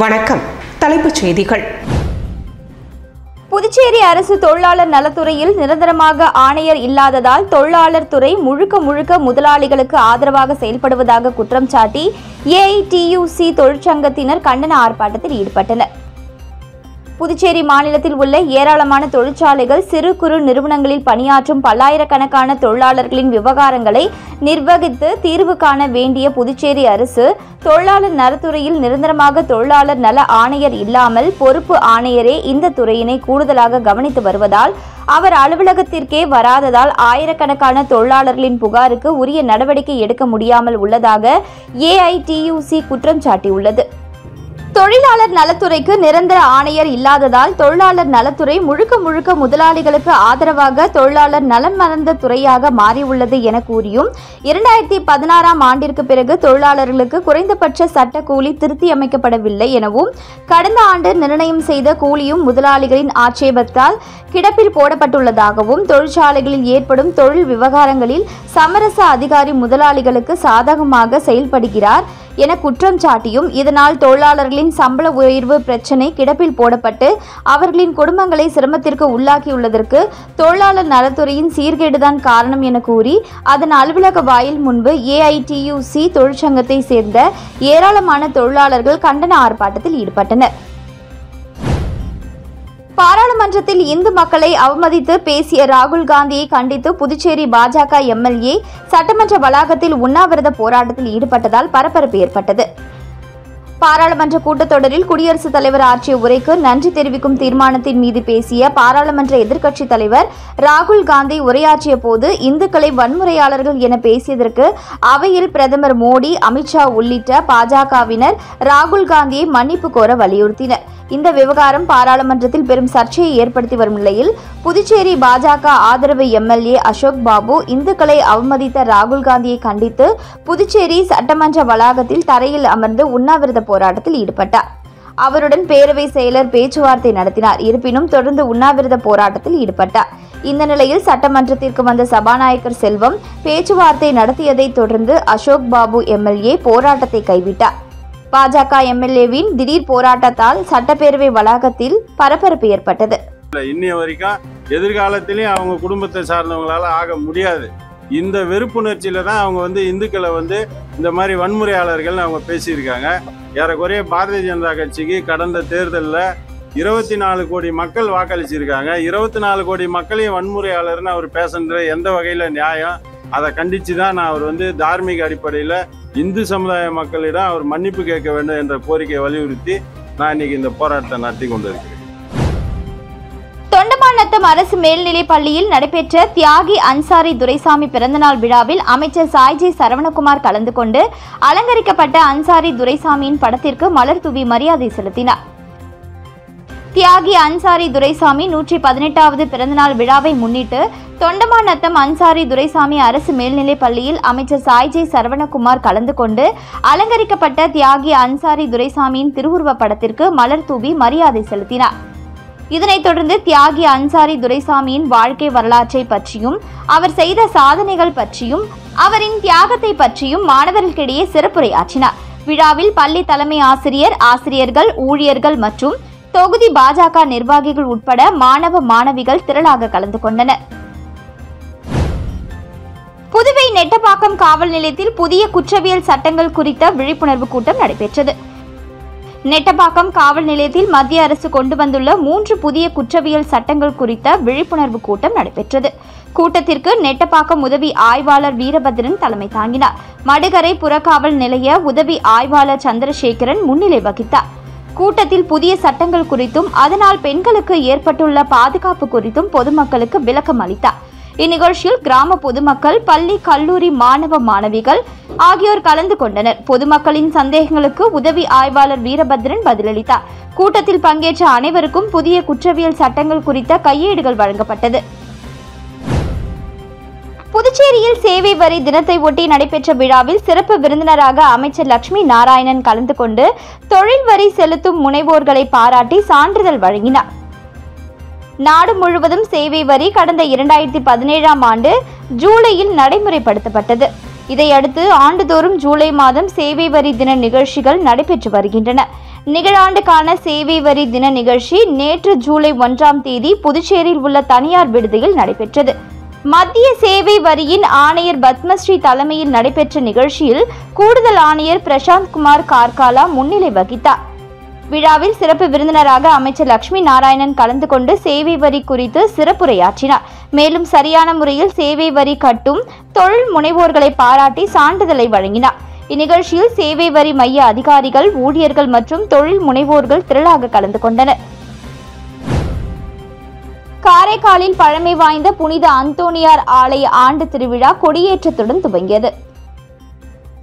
வணக்கம். தலைப்புச் செய்திகள். புதுச்சேரி அரசு தொழிலாளர் நலத்துறையில் நிரந்தரமாக ஆணையர் இல்லாததால் தொழிலாளர் துறை முழுக்க முதலாளிகளுக்கு ஆதரவாக செயல்படுவதாக குற்றம் சாட்டி ஏஐடியூசி தொழிற்சங்கத்தினர் கண்டன ஆர்ப்பாட்டத்தில் ஈடுபட்டனர். புதுச்சேரி மாநிலத்தில் உள்ள ஏராளமான தொழிற்சாலைகள், சிறு குறு நிறுவனங்களில் பணியாற்றும் பல்லாயிரக்கணக்கான தொழிலாளர்களின் விவகாரங்களை நிர்வகித்து தீர்வு காண வேண்டிய புதுச்சேரி அரசு தொழிலாளர் நலத்துறையில் நிரந்தரமாக தொழிலாளர் நல ஆணையர் இல்லாமல் பொறுப்பு ஆணையரே இந்த துறையினை கூடுதலாக கவனித்து வருவதால், அவர் அலுவலகத்திற்கே வராததால் ஆயிரக்கணக்கான தொழிலாளர்களின் புகாருக்கு உரிய நடவடிக்கை எடுக்க முடியாமல் உள்ளதாக ஏஐடியூசி குற்றம் சாட்டியுள்ளது. தொழிலாளர் நலத்துறைக்கு நிரந்தர ஆணையர் இல்லாததால் தொழிலாளர் நலத்துறை முழுக்க முதலாளிகளுக்கு ஆதரவாக தொழிலாளர் நலன் மறந்த துறையாக மாறியுள்ளது என கூறியும், 2016ஆம் ஆண்டிற்கு பிறகு தொழிலாளர்களுக்கு குறைந்தபட்ச சட்ட கூலி திருத்தியமைக்கப்படவில்லை எனவும், கடந்த ஆண்டு நிர்ணயம் செய்த கூலியும் முதலாளிகளின் ஆட்சேபத்தால் கிடப்பில் போடப்பட்டுள்ளதாகவும், தொழிற்சாலைகளில் ஏற்படும் தொழில் விவகாரங்களில் சமரச அதிகாரி முதலாளிகளுக்கு சாதகமாக செயல்படுகிறார் என குற்றம் சாட்டியும், இதனால் தொழிலாளர்களின் சம்பள உயர்வு பிரச்சினை கிடப்பில் போடப்பட்டு அவர்களின் குடும்பங்களை சிரமத்திற்கு உள்ளாக்கியுள்ளதற்கு தொழிலாளர் நலத்துறையின் சீர்கேடுதான் காரணம் என கூறி அதன் அலுவலக வாயில் முன்பு ஏஐடியூசி தொழிற்சங்கத்தை சேர்ந்த ஏராளமான தொழிலாளர்கள் கண்டன ஆர்ப்பாட்டத்தில் ஈடுபட்டனர். பாராளுமன்றத்தில் இந்து மக்களை அவமதித்து பேசிய ராகுல் காந்தியை கண்டித்து புதுச்சேரி பாஜக எம்எல்ஏ சட்டமன்ற வளாகத்தில் உண்ணாவிரத போராட்டத்தில் ஈடுபட்டதால் பரபரப்பு ஏற்பட்டது. பாராளுமன்ற கூட்டத்தொடரில் குடியரசுத் தலைவர் ஆற்றிய உரைக்கு நன்றி தெரிவிக்கும் தீர்மானத்தின் மீது பேசிய பாராளுமன்ற எதிர்க்கட்சித் தலைவர் ராகுல் காந்தி உரையாற்றிய போது இந்துக்களை வன்முறையாளர்கள் என பேசியதற்கு அவையில் பிரதமர் மோடி, அமித்ஷா உள்ளிட்ட பாஜகவினர் ராகுல் காந்தியை மன்னிப்பு கோர வலியுறுத்தினர். இந்த விவகாரம் பாராளுமன்றத்தில் பெரும் சர்ச்சையை ஏற்படுத்தி வரும் நிலையில் புதுச்சேரி பாஜக ஆதரவு எம்எல்ஏ அசோக் பாபு இந்துக்களை அவமதித்த ராகுல் காந்தியை கண்டித்து புதுச்சேரி சட்டமன்ற வளாகத்தில் தரையில் அமர்ந்து உண்ணாவிரத போராட்டத்தில் ஈடுபட்டார். அவருடன் பேரவை செயலர் பேச்சுவார்த்தை நடத்தினார். இருப்பினும் தொடர்ந்து உண்ணாவிரத போராட்டத்தில் ஈடுபட்டார். இந்த நிலையில் சட்டமன்றத்திற்கு வந்த சபாநாயகர் செல்வம் பேச்சுவார்த்தை நடத்தியதை தொடர்ந்து அசோக் பாபு எம்எல்ஏ போராட்டத்தை கைவிட்டார். பாஜக எம்எல்ஏவின் திடீர் போராட்டத்தால் சட்டப்பேரவை வளாகத்தில் பரபரப்பு ஏற்பட்டது. இன்னைய வரைக்கும் எதிர்காலத்திலேயும் அவங்க குடும்பத்தை சார்ந்தவங்களால ஆக முடியாது. இந்த வெறுப்புணர்ச்சியில தான் அவங்க இந்துக்களை இந்த மாதிரி வன்முறையாளர்கள் அவங்க பேசியிருக்காங்க. ஏறக்குறைய பாரதிய ஜனதா கட்சிக்கு கடந்த தேர்தலில் 24 கோடி மக்கள் வாக்களிச்சிருக்காங்க. 24 கோடி மக்களையும் வன்முறையாளர்னு அவர் பேசுறது எந்த வகையில் நியாயம்? அதை கண்டித்து தான் நான் அவர் தார்மீக அடிப்படையில் இந்து சமுதாய மக்களிடம் அவர் மன்னிப்பு கேட்க வேண்டும் என்ற கோரிக்கையை வலியுறுத்தி நான் இன்னைக்கு இந்த போராட்டத்தை நடத்தி கொண்டிருக்கிறேன். தொண்டமாநத்தம் அரசு மேல்நிலைப் பள்ளியில் நடைபெற்ற தியாகி அன்சாரி துரைசாமி பிறந்தநாள் விழாவில் அமைச்சர் சாய்ஜி சரவணகுமார் கலந்து கொண்டு அலங்கரிக்கப்பட்ட அன்சாரி துரைசாமியின் படத்திற்கு மலர் தூவி மரியாதை செலுத்தினார். தியாகி அன்சாரி துரைசாமி 118வது பிறந்தநாள் விழாவை முன்னிட்டு தொண்டமாநத்தம் அன்சாரி துரைசாமி அரசு மேல்நிலைப் பள்ளியில் அமைச்சர் சாய்ஜி சரவணகுமார் கலந்து கொண்டு அலங்கரிக்கப்பட்ட தியாகி அன்சாரி துரைசாமியின் திருவுருவப் படத்திற்கு மலர் தூவி மரியாதை செலுத்தினார். இதனைத் தொடர்ந்து தியாகி அன்சாரி துரைசாமியின் வாழ்க்கை வரலாற்றை பற்றியும், அவர் செய்த சாதனைகள் பற்றியும், அவரின் தியாகத்தை பற்றியும் மாணவர்களுக்கிடையே சிறப்புரையாற்றினார். விழாவில் பள்ளி தலைமை ஆசிரியர், ஆசிரியர்கள், ஊழியர்கள் மற்றும் தொகுதி பாஜக நிர்வாகிகள் உட்பட மாணவ மாணவிகள் திரளாக கலந்து கொண்டனர். புதுவை நெட்டப்பாக்கம் காவல் நிலையத்தில் புதிய குற்றவியல் சட்டங்கள் குறித்த விழிப்புணர்வு கூட்டம் நடைபெற்றது. நெட்டப்பாக்கம் காவல் நிலையத்தில் மத்திய அரசு கொண்டு வந்துள்ள 3 புதிய குற்றவியல் சட்டங்கள் குறித்த விழிப்புணர்வு கூட்டம் நடைபெற்றது. கூட்டத்திற்கு நெட்டப்பாக்கம் உதவி ஆய்வாளர் வீரபத்ரன் தலைமை தாங்கினார். மடுகரை புறக்காவல் நிலைய உதவி ஆய்வாளர் சந்திரசேகரன் முன்னிலை வகித்தார். கூட்டத்தில் புதிய சட்டங்கள் குறித்தும் அதனால் பெண்களுக்கு ஏற்பட்டுள்ள பாதுகாப்பு குறித்தும் பொதுமக்களுக்கு விளக்கம் அளித்தார். இந்நிகழ்ச்சியில் கிராம பொதுமக்கள், பள்ளி கல்லூரி மாணவ மாணவிகள் ஆகியோர் கலந்து கொண்டனர். பொதுமக்களின் சந்தேகங்களுக்கு உதவி ஆய்வாளர் வீரபத்ரன் பதிலளித்தார். கூட்டத்தில் பங்கேற்ற அனைவருக்கும் புதிய குற்றவியல் சட்டங்கள் குறித்த கையேடுகள் வழங்கப்பட்டது. புதுச்சேரியில் சேவை வரி தினத்தை ஒட்டி நடைபெற்ற விழாவில் சிறப்பு விருந்தினராக அமைச்சர் லட்சுமி நாராயணன் கலந்து கொண்டு தொழில் வரி செலுத்தும் முனைவோர்களை பாராட்டி சான்றிதழ் வழங்கினார். நாடு முழுவதும் சேவை வரி கடந்த 2017ஆம் ஆண்டு ஜூலையில் நடைமுறைப்படுத்தப்பட்டது. இதையடுத்து ஆண்டுதோறும் ஜூலை மாதம் சேவை வரி தின நிகழ்ச்சிகள் நடைபெற்று வருகின்றன. நிகழாண்டுக்கான சேவை வரி தின நிகழ்ச்சி நேற்று ஜூலை 1ஆம் தேதி புதுச்சேரியில் உள்ள தனியார் விடுதியில் நடைபெற்றது. மத்திய சேவை வரியின் ஆணையர் பத்மஸ்ரீ தலைமையில் நடைபெற்ற நிகழ்ச்சியில் கூடுதல் ஆணையர் பிரசாந்த் குமார் கார்காலா முன்னிலை வகித்தார். விழாவில் சிறப்பு விருந்தினராக அமைச்சர் லட்சுமி நாராயணன் கலந்து கொண்டு சேவை வரி குறித்து சிறப்புரையாற்றினார். மேலும் சரியான முறையில் சேவை வரி கட்டும் தொழில் முனைவோர்களை பாராட்டி சான்றிதழை வழங்கினார். இந்நிகழ்ச்சியில் சேவை வரி மைய அதிகாரிகள், ஊழியர்கள் மற்றும் தொழில் முனைவோர்கள் திரளாக கலந்து கொண்டனர். காரைக்காலில் பழமை வாய்ந்த புனித அந்தோணியார் ஆலய ஆண்டு திருவிழா கொடியேற்றத்துடன் துவங்கியது.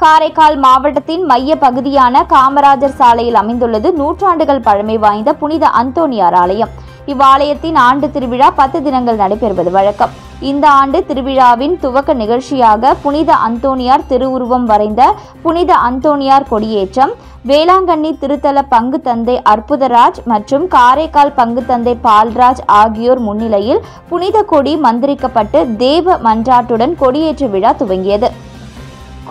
காரைக்கால் மாவட்டத்தின் மைய பகுதியான காமராஜர் சாலையில் அமைந்துள்ளது நூற்றாண்டுகள் பழமை வாய்ந்த புனித அந்தோணியார் ஆலயம். இவ்வாலயத்தின் ஆண்டு திருவிழா 10 தினங்கள் நடைபெறுவது வழக்கம். இந்த ஆண்டு திருவிழாவின் துவக்க நிகழ்ச்சியாக புனித அந்தோணியார் திருவுருவம் வரைந்த புனித அந்தோணியார் கொடியேற்றம், வேளாங்கண்ணி திருத்தல பங்கு தந்தை அற்புதராஜ் மற்றும் காரைக்கால் பங்கு தந்தை பால்ராஜ் ஆகியோர் முன்னிலையில் புனித கொடி மந்திரிக்கப்பட்டு தேவ மன்றாட்டுடன் கொடியேற்ற விழா துவங்கியது.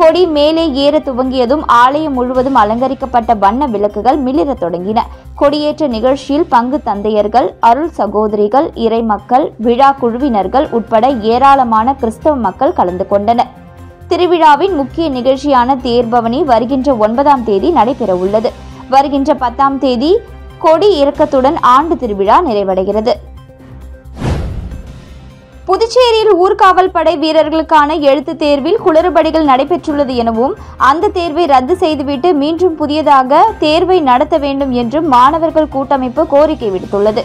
கொடி மேலே ஏற துவங்கியதும் ஆலயம் முழுவதும் அலங்கரிக்கப்பட்ட வண்ண விளக்குகள் மிளிர தொடங்கின. கொடியேற்ற நிகழ்ச்சியில் பங்கு தந்தையர்கள், அருள் சகோதரிகள், இறை மக்கள், விழா குழுவினர்கள் உட்பட ஏராளமான கிறிஸ்தவ மக்கள் கலந்து கொண்டனர். திருவிழாவின் முக்கிய நிகழ்ச்சியான தேர்பவனி வருகின்ற 9ஆம் தேதி நடைபெற உள்ளது. வருகின்ற 10ஆம் தேதி கொடி இறக்கத்துடன் ஆண்டு திருவிழா நிறைவடைகிறது. புதுச்சேரியில் ஊர்காவல் படை வீரர்களுக்கான எழுத்துத் தேர்வில் குளறுபடிகள் நடைபெற்றுள்ளது எனவும் அந்த தேர்வை ரத்து செய்துவிட்டு மீண்டும் புதியதாக தேர்வை நடத்த வேண்டும் என்றும் மாணவர்கள் கூட்டமைப்பு கோரிக்கை விடுத்துள்ளது.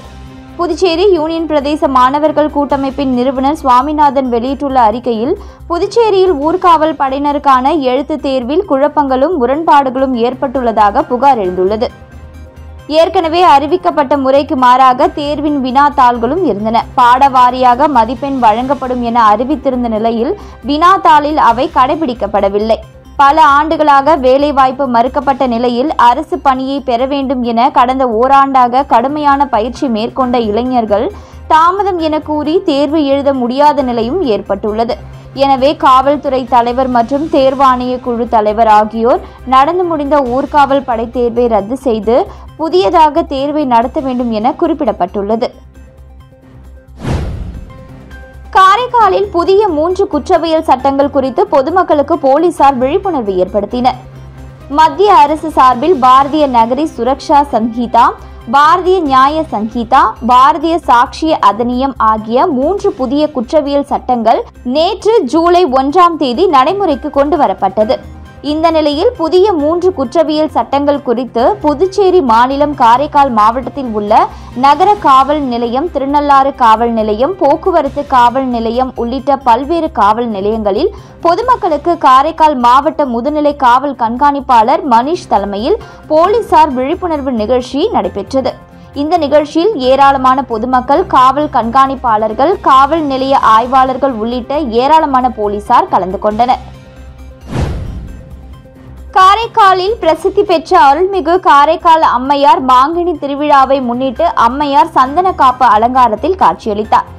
புதுச்சேரி யூனியன் பிரதேச மாணவர்கள் கூட்டமைப்பின் நிறுவனர் சுவாமிநாதன் வெளியிட்டுள்ள அறிக்கையில், புதுச்சேரியில் ஊர்காவல் படையினருக்கான எழுத்துத் தேர்வில் குழப்பங்களும் முரண்பாடுகளும் ஏற்பட்டுள்ளதாக புகார் எழுந்துள்ளது. ஏற்கனவே அறிவிக்கப்பட்ட முறைக்கு மாறாக தேர்வின் வினாத்தாள்களும் இருந்தன. பாட வாரியாக மதிப்பெண் வழங்கப்படும் என அறிவித்திருந்த நிலையில் வினாத்தாளில் அவை கடைபிடிக்கப்படவில்லை. பல ஆண்டுகளாக வேலைவாய்ப்பு மறுக்கப்பட்ட நிலையில் அரசு பணியை பெற வேண்டும் என கடந்த ஓராண்டாக கடுமையான பயிற்சி மேற்கொண்ட இளைஞர்கள் தாமதம் என கூறி தேர்வு எழுத முடியாத நிலையும் ஏற்பட்டுள்ளது. எனவே காவல்துறை தலைவர் மற்றும் தேர்வாணைய குழு தலைவர் ஆகியோர் நடந்து முடிந்த ஊர்காவல் படை தேர்வை ரத்து செய்து புதியதாக தேர்வை நடத்த வேண்டும் என குறிப்பிடப்பட்டுள்ளது. காரைக்காலில் புதிய 3 குற்றவியல் சட்டங்கள் குறித்து பொதுமக்களுக்கு போலீசார் விழிப்புணர்வு ஏற்படுத்தினர். மத்திய அரசு சார்பில் பாரதிய நகரி சுரக்ஷா சம்ஹிதா, பாரதிய நியாய சங்கீதா, பாரதிய சாட்சிய அதிநியம் ஆகிய 3 புதிய குற்றவியல் சட்டங்கள் நேற்று ஜூலை 1ஆம் தேதி நடைமுறைக்கு கொண்டு வரப்பட்டது. இந்த நிலையில் புதிய 3 குற்றவியல் சட்டங்கள் குறித்து புதுச்சேரி மாநிலம் காரைக்கால் மாவட்டத்தில் உள்ள நகர காவல் நிலையம், திருநள்ளாறு காவல் நிலையம், போக்குவரத்து காவல் நிலையம் உள்ளிட்ட பல்வேறு காவல் நிலையங்களில் பொதுமக்களுக்கு காரைக்கால் மாவட்ட முதுநிலை காவல் கண்காணிப்பாளர் மணிஷ் தலைமையில் போலீசார் விழிப்புணர்வு நிகழ்ச்சி நடைபெற்றது. இந்த நிகழ்ச்சியில் ஏராளமான பொதுமக்கள், காவல் கண்காணிப்பாளர்கள், காவல் நிலைய ஆய்வாளர்கள் உள்ளிட்ட ஏராளமான போலீசார் கலந்து கொண்டனர். காரைக்காலில் பிரசித்தி பெற்ற அருள்மிகு காரைக்கால் அம்மையார் மாங்கனி திருவிழாவை முன்னிட்டு அம்மையார் சந்தன காப்பு அலங்காரத்தில் காட்சியளித்தார்.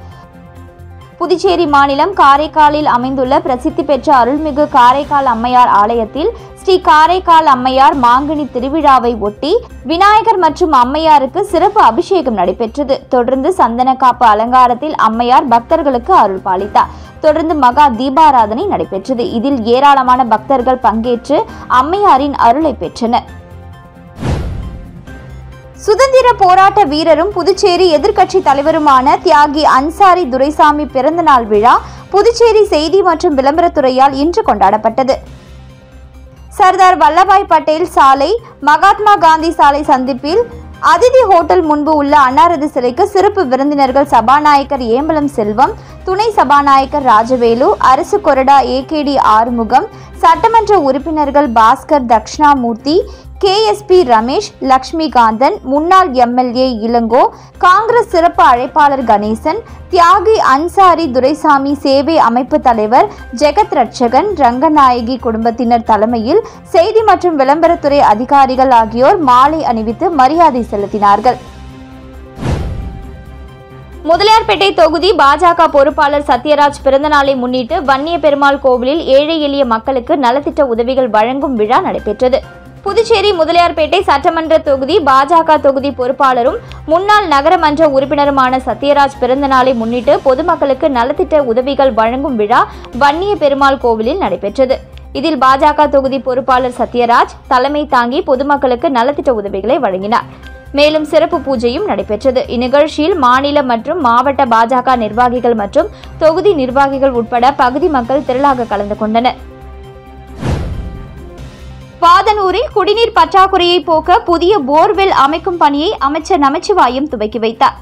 புதுச்சேரி மாநிலம் காரைக்காலில் அமைந்துள்ள பிரசித்தி பெற்ற அருள்மிகு காரைக்கால் அம்மையார் ஆலயத்தில் ஸ்ரீ காரைக்கால் அம்மையார் மாங்கனி திருவிழாவை ஒட்டி விநாயகர் மற்றும் அம்மையாருக்கு சிறப்பு அபிஷேகம் நடைபெற்றது. தொடர்ந்து சந்தன காப்பு அலங்காரத்தில் அம்மையார் பக்தர்களுக்கு அருள் பாலித்தார். தொடர்ந்து மகா தீபாராதனை நடைபெற்றது. இதில் ஏராளமான பக்தர்கள் பங்கேற்று அம்மையாரின் அருளை பெற்றனர். சுதந்திர போராட்ட வீரரும் புதுச்சேரி எதிர்க்கட்சி தலைவருமான தியாகி அன்சாரி துரைசாமி பிறந்தநாள் விழா புதுச்சேரி செய்தி மற்றும் விளம்பரத்துறையால் இன்று கொண்டாடப்பட்டது. சர்தார் வல்லபாய் பட்டேல் சாலை, மகாத்மா காந்தி சாலை சந்திப்பில் அதிதி ஹோட்டல் முன்பு உள்ள அன்னாரது சிலைக்கு சிறப்பு விருந்தினர்கள் சபாநாயகர் ஏம்பலம் செல்வம், துணை சபாநாயகர் ராஜவேலு, அரசு கொறடா AKD ஆறுமுகம், சட்டமன்ற உறுப்பினர்கள் பாஸ்கர் தக்ஷணாமூர்த்தி, KSP ரமேஷ், லட்சுமிகாந்தன், முன்னாள் MLA இளங்கோ, காங்கிரஸ் சிறப்பு அழைப்பாளர் கணேசன், தியாகி அன்சாரி துரைசாமி சேவை அமைப்பு தலைவர் ஜெகத் ரட்சகன், ரங்கநாயகி குடும்பத்தினர் தலைமையில் செய்தி மற்றும் விளம்பரத்துறை அதிகாரிகள் ஆகியோர் மாலை அணிவித்து மரியாதை செலுத்தினார்கள். முதலியார்பேட்டை தொகுதி பாஜக பொறுப்பாளர் சத்யராஜ் பிறந்தநாளை முன்னிட்டு வன்னிய பெருமாள் கோவிலில் ஏழை எளிய மக்களுக்கு நலத்திட்ட உதவிகள் வழங்கும் விழா நடைபெற்றது. புதுச்சேரி முதலியார்பேட்டை சட்டமன்ற தொகுதி பாஜக தொகுதி பொறுப்பாளரும் முன்னாள் நகரமன்ற உறுப்பினருமான சத்யராஜ் பிறந்தநாளை முன்னிட்டு பொதுமக்களுக்கு நலத்திட்ட உதவிகள் வழங்கும் விழா வன்னிய பெருமாள் கோவிலில் நடைபெற்றது. இதில் பாஜக தொகுதி பொறுப்பாளர் சத்யராஜ் தலைமை தாங்கி பொதுமக்களுக்கு நலத்திட்ட உதவிகளை வழங்கினார். மேலும் சிறப்பு பூஜையும் நடைபெற்றது. இந்நிகழ்ச்சியில் மாநில மற்றும் மாவட்ட பாஜக நிர்வாகிகள் மற்றும் தொகுதி நிர்வாகிகள் உட்பட பகுதி மக்கள் திரளாக கலந்து கொண்டனர். வாதனூரில் குடிநீர் பற்றாக்குறையை போக்க புதிய போர்வெல் அமைக்கும் பணியை அமைச்சர் நமச்சிவாயம் துவக்கி வைத்தார்.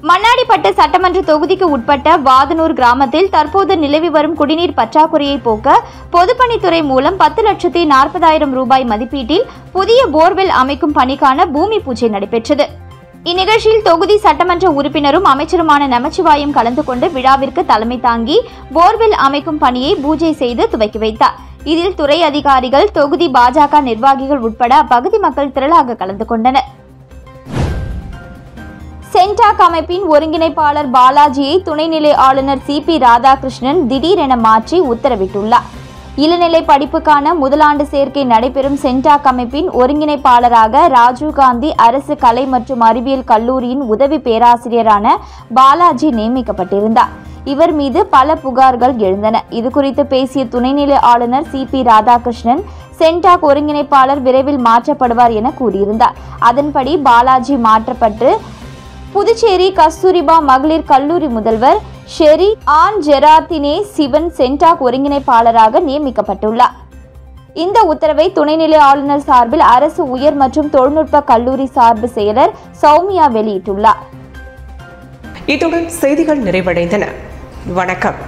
மண்ணாடிப்பட்டு சட்டமன்ற தொகுதிக்கு உட்பட்ட வாதனூர் கிராமத்தில் தற்போது நிலவி வரும் குடிநீர் பற்றாக்குறையை போக்க பொதுப்பணித்துறை மூலம் 10,40,000 ரூபாய் மதிப்பீட்டில் புதிய போர்வெல் அமைக்கும் பணிக்கான பூமி பூஜை நடைபெற்றது. இந்நிகழ்ச்சியில் தொகுதி சட்டமன்ற உறுப்பினரும் அமைச்சருமான நமச்சிவாயம் கலந்து கொண்டு விழாவிற்கு தலைமை தாங்கி போர்வெல் அமைக்கும் பணியை பூஜை செய்து துவக்கி வைத்தார். இதில் துறை அதிகாரிகள், தொகுதி பாஜக நிர்வாகிகள் உட்பட அப்பகுதி மக்கள் திரளாக கலந்து கொண்டனர். சென்டாக் அமைப்பின் ஒருங்கிணைப்பாளர் பாலாஜியை துணைநிலை ஆளுநர் CP ராதாகிருஷ்ணன் திடீரென மாற்றி உத்தரவிட்டுள்ளார். இளநிலை படிப்புக்கான முதலாண்டு சேர்க்கை நடைபெறும் சென்டாக் அமைப்பின் ஒருங்கிணைப்பாளராக ராஜீவ்காந்தி அரசு கலை மற்றும் அறிவியல் கல்லூரியின் உதவி பேராசிரியரான பாலாஜி நியமிக்கப்பட்டிருந்தார். இவர் மீது பல புகார்கள் எழுந்தன. இதுகுறித்து பேசிய துணைநிலை ஆளுநர் CP ராதாகிருஷ்ணன் சென்டாக் ஒருங்கிணைப்பாளர் விரைவில் மாற்றப்படுவார் என கூறியிருந்தார். அதன்படி பாலாஜி மாற்றப்பட்டு புதுச்சேரி கஸ்தூரிபா மகளிர் கல்லூரி முதல்வர் ஷெரி ஆன் ஜெராத்தினே சிவன் சென்டாக் ஒருங்கிணைப்பாளராக நியமிக்கப்பட்டுள்ளார். இந்த உத்தரவை துணைநிலை ஆளுநர் சார்பில் அரசு உயர் மற்றும் தொழில்நுட்ப கல்லூரி சார்பு செயலர் சௌமியா வெளியிட்டுள்ளார். இத்துடன் செய்திகள் நிறைவடைந்தன. வணக்கம்.